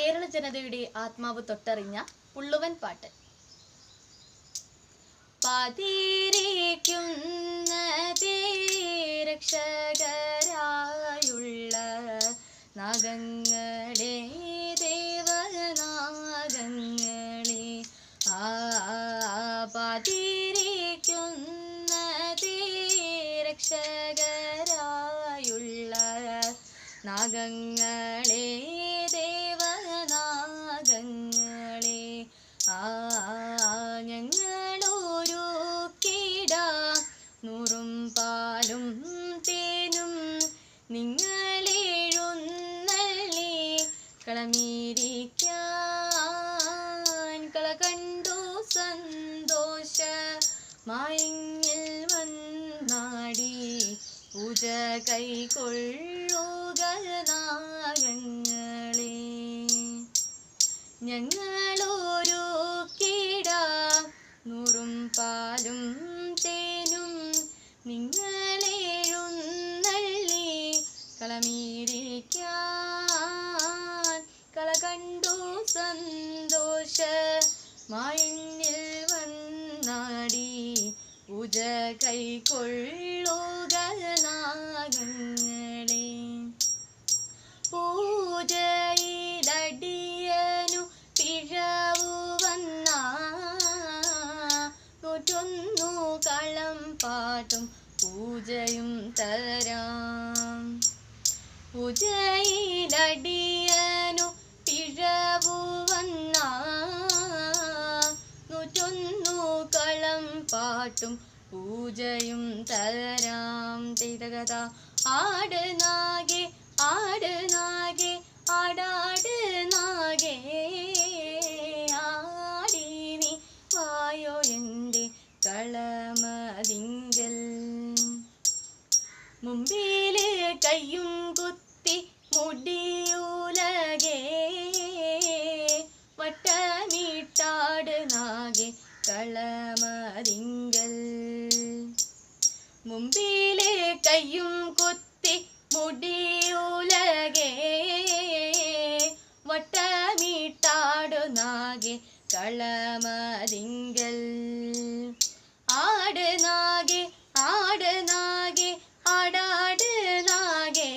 കേരള ജനതയുടെ ആത്മാവ് തൊട്ടറിഞ്ഞ പുള്ളുവൻ പാട്ട്. പാതിരിക്കുന്ന രക്ഷകരായുള്ള നാഗങ്ങളെ, ദേവനാഗങ്ങളെ, പാതിരിക്കുന്ന രക്ഷകരായുള്ള നാഗങ്ങളെ, ദേവനാഗങ്ങളെ, ഞങ്ങളൊരുക്കിടാം നൂറും പാലും തേനും, നിങ്ങളെഴുന്നള്ളി കളമീരിക്കാൻ കള കണ്ടു സന്തോഷമായിങ്ങിൽ വന്നാടി പൂജ കൈക്കൊള്ളുക നാഗങ്ങളെ. ഞങ്ങളൊരുക്കിടാം നൂറും പാലും തേനും, നിങ്ങളെഴുന്നള്ളി കളമീരിക്കാൻ കള കണ്ടു സന്തോഷമായിന്നിൽ വന്നാടി പൂജ കൈക്കൊള്ളുക നാഗങ്ങളെ. പൂജയിലടിയനു പിഴവു വന്നൂറ്റൊന്നു കളം പാട്ടും പൂജയും തരാം. പൂജയിലടിയനു പിഴവു വന്നൂറ്റൊന്നു കളം പാട്ടും പൂജയും തരാം. ചെയ്തകഥ ആട് നാഗേ, ആട് നാഗേ, ആടാട് നാഗേ, ആടി നീ വായോ എൻ്റെ കളമതിങ്കൽ. മുമ്പില് കയ്യും കുത്തി മുടിയുലകേ, വട്ടമിട്ടാട് നാഗേ കളമതിങ്കൽ. മുമ്പിലെ കയ്യും കുത്തി മുടിയുലകേ, വട്ടമിട്ടാടു നാഗേ കളമതിങ്കൽ. ആട് നാഗേ, ആട് നാഗേ, ആടാട് നാഗേ,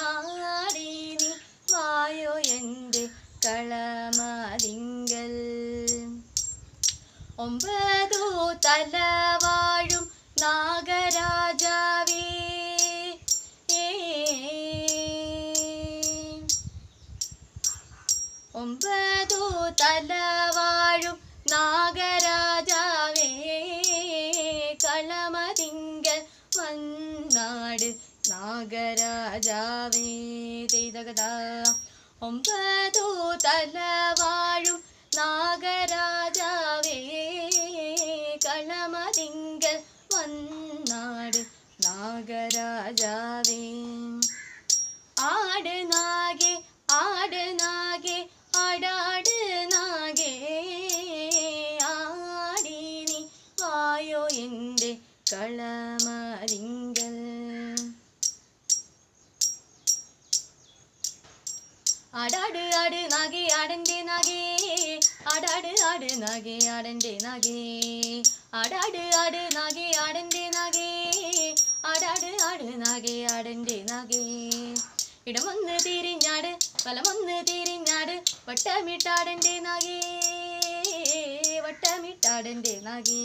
ആടി നീ വായോ എൻ്റെ കളമതിങ്കൽ. ഒമ്പതു തലവാഴും നാഗരാജാവേ, ഒമ്പതു തലവാഴും നാഗരാജാവേ, കളമതിങ്കൽ വന്നാട് നാഗരാജാവേ. ചെയ്തകഥ ഒമ്പതു തലവാഴും നാഗരാജാവേ, കളമതിങ്കൽ വന്നാട് നാഗരാജാവേ. ആട് നാഗേ, ആട് നാഗേ, ആടാട് നാഗേ, ആടി നീ വായോ എൻ്റെ കളമതിങ്കൽ. ആടാട് ആട് നാഗേ, ആടൻ്റെ നാഗേ, ആടാട് ആട് നാഗേ, ആടൻ്റെ നാഗേ, ആടാട് ആട് നാഗേ, ആടൻ്റെ നാഗേ, ആടാട് ആട് നാഗേ, ആടൻ്റെ നാഗേ. ഇടമൊന്ന് തിരിഞ്ഞാട് വലമൊന്ന് തിരിഞ്ഞാട്, വട്ടമിട്ടാടൻ്റെ നാഗേ, വട്ടമിട്ടാടൻ്റെ നാഗേ.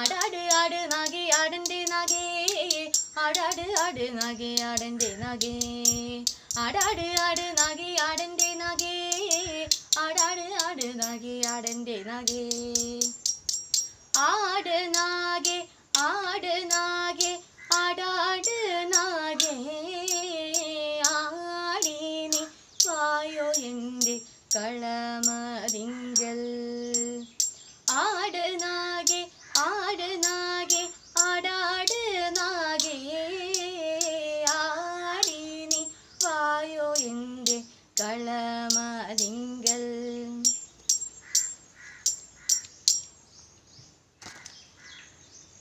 ആടാട് ആട് നാഗേ, ആടൻ്റെ നാഗേ, ആടാട് ആട് നാഗേ, ആടൻ്റെ നാഗേ, ആടാട് ആട് നാഗേ, ആടൻ്റെ നാഗേ, ആടാട് ആട് നാഗേ, ആടൻ്റെ നാഗേ. ആട് നാഗേ, ആട് നാഗേ, ആടാട്